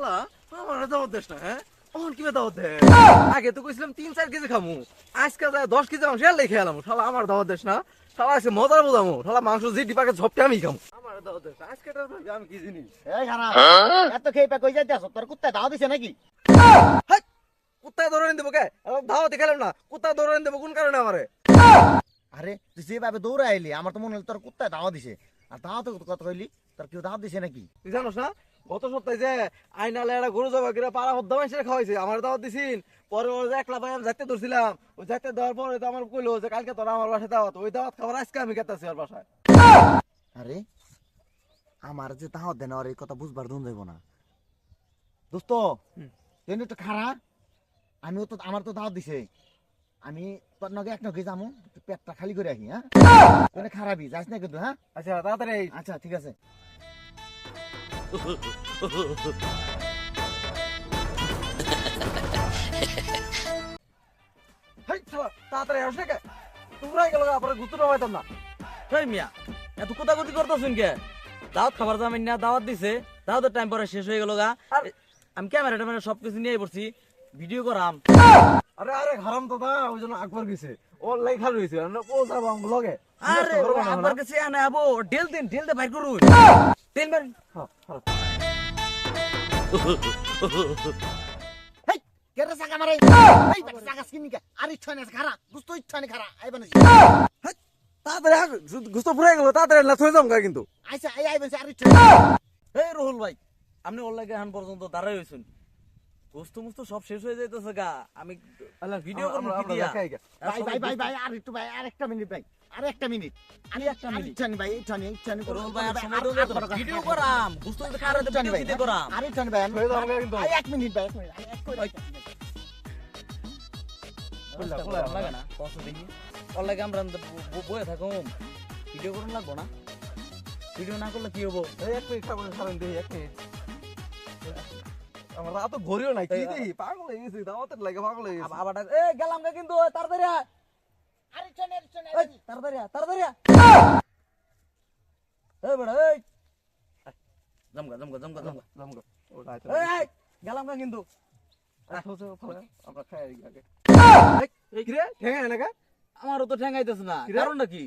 শালা আমার দাওয়াত দেশ না হ্যাঁ অহন কিভাবে দাওয়াত দে আগে তো কইছিলাম 3-4 কেজি খামু আজকে যায় 10 কেজি মাংস এলাই খেলাম শালা আমার দাওয়াত দেশ না শালা আজকে মজার বুঝামু শালা মাংস জিডি পাকে ঝপটে আমি খামু আমার দাওয়াত দেশ আজকে তার আমি কি জিনিস এই খারাপ এত খেয়ে পা কই যাইতাছ তোর কুত্তা দাও দিছে নাকি হাই কুত্তা দৌড়ান দেবো কে দাওয়াতে খেলাম না কুত্তা দৌড়ান দেবো কোন কারণে আমারে আরে তুই যেভাবে দৌড়া আইলি আমার তো মনে হলো তোর কুত্তা দাও দিছে আর দাও তো কত কইলি তোর কেউ দাও দিছে নাকি তুই জানোস না গত সপ্তাহে যে আইনালে একটা গরু জবা করে পাড়া হদ্দা মাইসে খাওয়াইছে আমার দাওয়াত দিছিন পরে ওর যে একলা ভাই আমি যাইতে ধরছিলাম ওই যাইতে দেওয়ার পরে তো আমার কইলো যে কালকে তোরা আমার বাসায় দাওয়াত ওই দাওয়াত খাবার আজকে আমি খেতেছি ওর বাসায় আরে আমার যে দাও দেন আর এই কথা বুঝবার দুন যাইব না দোস্ত তুই একটু খারা আমিও তো আমার তো দাওয়াত দিছে আমি তোর নগে এক নগে যামু পেটটা খালি করে রাখি হ্যাঁ তুই খারাপই যাস না কিন্তু হ্যাঁ আচ্ছা তাড়াতাড়ি আচ্ছা ঠিক আছে হেই শালা তাড়াতাড়ি আসে না কে তোমরাই গেল আপনার গুতো পাইতাম না এই মিয়া এত কোতাকুতি করতেছেন কে দাওয়াত খাবার জামিন না দাওয়াত দিছে দাওয়াতের টাইম পরে শেষ হয়ে গেল গা আমি ক্যামেরাটা মানে সবকিছু নিয়ে পড়ছি ভিডিও করাম আরে আরে হারাম দাদা ওই জন্য আকবর গেছে ওর লাই খাল হইছে ও যাব আম লগে আরে একবার কাছে আনা আবো ঢেল দে বাইর করুন তেল মার হেই কেরে সাকা মারে এই সাকা স্কিন কে আর ইচ্ছা নেই খারা দোস্ত ইচ্ছা নেই খারা আইবানি তাড়াতাড়ি গুস্তো ফুরে গেল তাড়াতাড়ি না থই যাম গা কিন্তু আইসা এই আইবানি আর ইচ্ছা এই রহুল ভাই আপনি ওর লাগে এখন পর্যন্ত দাঁড়াই হইছেন গোস্ত মুস্ত সব শেষ হয়ে যাইতেছে গা আমি ভিডিও করব কি দিয়া ভাই আর একটু ভাই আর একটা মিনিট ভাই আর একটা মিনিট আমি একটা মিনিট ইচ্ছা নেই ভাই ইচ্ছা নেই রহুল ভাই আর সময় দাও তো ভিডিও করাম গোস্ত খাওয়ার ভিডিও দিতে করাম আর ইচ্ছা নেই ভাই থই যাম গা কিন্তু এক মিনিট ভাই এক কই লাগে না কষ্ট দেখি ওর লাগে আমরা বয়ে থাকুম ভিডিও করুন লাগবো না ভিডিও না করলে কি হবো এই এক মিনিট খাবার খাবেন দেই এক মিনিট আমার রাত ঘড়িও নাই কি দেই পাগল হয়ে গেছি দাওয়াতের লাগে পাগল হয়ে গেছি আবার এ গেলাম গা কিন্তু তাড়াতাড়ি আয় আর ইচ্ছা নেই তাড়াতাড়ি তাড়াতাড়ি এই বড় এই জমগা ওটা আছে এই গেলাম গা কিন্তু আমরা খাই আগে এই কি রে ঠেঙা না কা আমারও তো ঠেঙ্গাইতেছ না কারণটা কি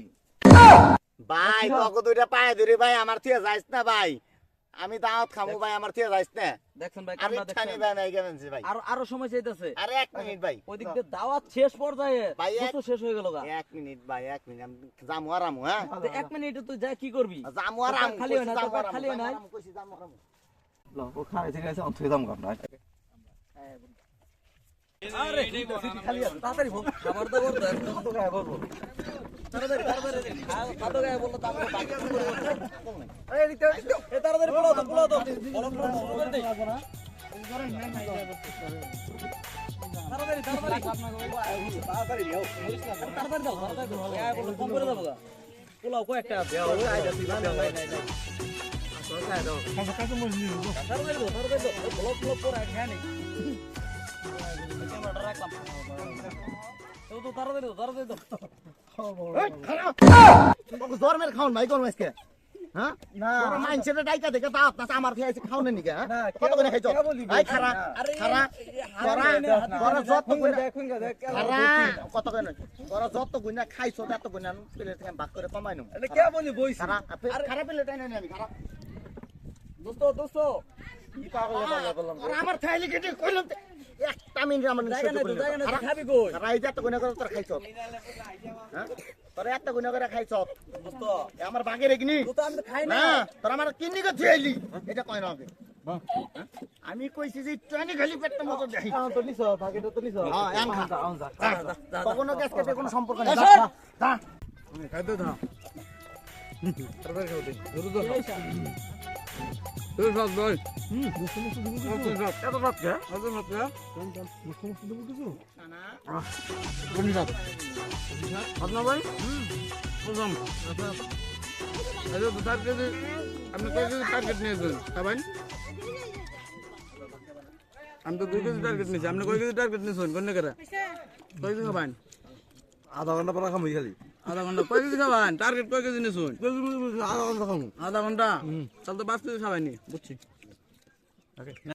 ভাই তোকে দুইটা পায়ে ধরে ভাই আমার থেকে যাইস না ভাই আমি দাওয়াত খামু ভাই আমার থেকে যাইস না দেখছেন ভাই আমি কামনা ছানি দেখছেন ভাই নাই গেলেনছি ভাই আরো সময় চাইতেছে আরে এক মিনিট ভাই ওইদিক দিয়ে দাওয়াত শেষ পর্যায়ে ভাই, তো শেষ হয়ে গেল গা এক মিনিট ভাই এক মিনিট আমি যামু আরামু হ্যাঁ তো 1 মিনিটে তুই যা কি করবি যামু আরাম খালি হয় না তো খালি হয় না কইছি যামু আরাম ও খাই থেকে আছে অন থই যাম গা না আরে খালি আছে তাড়াতাড়ি বল খাবার দাবার তো একদম কত খাই বলবো তাড়াতাড়ি খাতো গায়ে বললো তো আমরা বাকি কি করে এই দিতে এ তাড়াতাড়ি বলো তো বলো তো বলো শুরু করে দেই তাড়াতাড়ি তাড়াতাড়ি যাও তাড়াতাড়ি দাও গায়ে বললো কম করে দাও গা পোলাও কয়েকটা আছে ও আই যাচ্ছি না নাই খাই দাও তাড়াতাড়ি দাও ব্লক করে খেয়ে নেই ক্যামেরাটা রাখলাম তো তাড়াতাড়ি দাও এই খারাপ তোকে জরমের খাওন ভাই কোন মাসকে হ্যাঁ না তোর মাইন্ডসেটে ডাইকা দেখে দাওয়াত না আমার খেয়ে খাওনে নি হ্যাঁ কত করে খাইছো ভাই খারা খারা তোরা যত কইনা দেখুন গা দেখ খারা কত কইনা তোরা যত কইনা খাইছো তত কইনা প্লেট থেকে ভাগ করে কমাই নাও এটা কে বলি বইছি খারা খারা প্লেট আইনা আমি খারা দোস্ত কি পাগল বললাম আর আমার থাইলি কেটে কইলাম একটা মিনিট আমার জায়গা নাই তো খাবি কই খারা এই যত কইনা করে তোর খাইছো হ্যাঁ তোরা এত কইনা করে খাইছো দোস্ত আমার বাগে রেগনি তো আমি তো খাই না না তোর আমার কিন্নি কে থইলি এটা কই না হবে আমি কইছি যে ট্রেনে খালি পেটটা মতো দেই তো নিছো পাকেট তো নিছো হ্যাঁ এম খা যা কখনো গ্যাস কেটে কোনো সম্পর্ক নেই এই সর! যা খাই দে না তাড়াতাড়ি খাও দে ধরো তো তুই সব দই এত রাত কে এত রাত কে মুস্ত দেবো কিছু না না কোন রাত আপনার ভাই বুঝলাম আচ্ছা তো তার কেজি আপনি কয় কেজি টার্গেট নিয়েছেন খাবেন আমি তো 2 কেজি টার্গেট নিয়েছি আপনি কয় কেজি টার্গেট নিয়েছেন কোন করে কয় কেজি খাবেন আধা ঘন্টা পরে খামু খালি আধা ঘন্টা কয় কেজি খাবেন টার্গেট কয় কেজি নিয়েছেন আধা ঘন্টা খামু আধা ঘন্টা তাহলে তো 5 কেজি খাবেন বুঝছি ওকে